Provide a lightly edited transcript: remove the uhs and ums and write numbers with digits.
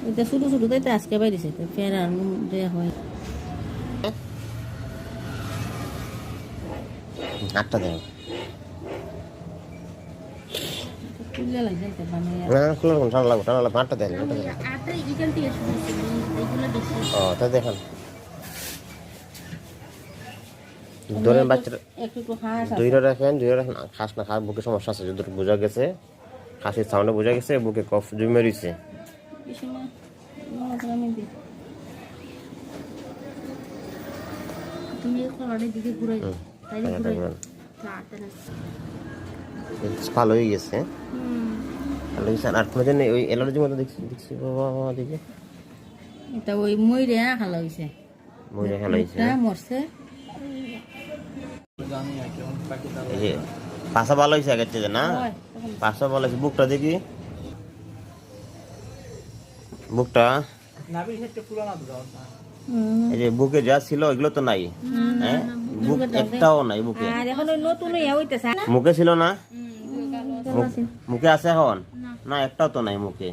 এটা ছোট ছোট তাই তো আজকে বাইরেছে তো ফের আর যে হয় আটটা দেন খুললে লাগছে তো বানিয়ে না খুলে ঠান্ডা লাগবে আটটা দেন আটা এখান থেকে শুরু হচ্ছে এইগুলো বেশি ও তাই দেখেন ধরেন বাচ্চারা একটু একটু হাঁস দুইটা রাখেন খাস না খাস বুকে সমস্যা আছে যতটুকু বোঝা গেছে খাসির সাউন্ডে বোঝা গেছে বুকে কফ জমে রয়েছে কিছু না আমি দিই তুমি কলারের দিকে ঘুরাই তাই ঘুরাই ভালো হয়ে গেছে ভালো হয়েছে আর কোনো জন্য ওই অ্যালার্জির মতো দেখছি বাবা দেখি এটা ওই ময়ূরে খালা হয়েছে ময়ূরে খালা হয়েছে মরছে এই যে পাশা ভালো হয়েছে আগের থেকে না পাশা ভালো হয়েছে বুকটা দেখি বুকটা এই যে বুকে যা ছিল এগুলো তো নাই হ্যাঁ বুক একটাও নাই বুকে আর এখন ওই নতুন হইতেছে মুখে ছিল না মুখে আছে এখন না একটাও তো নাই মুখে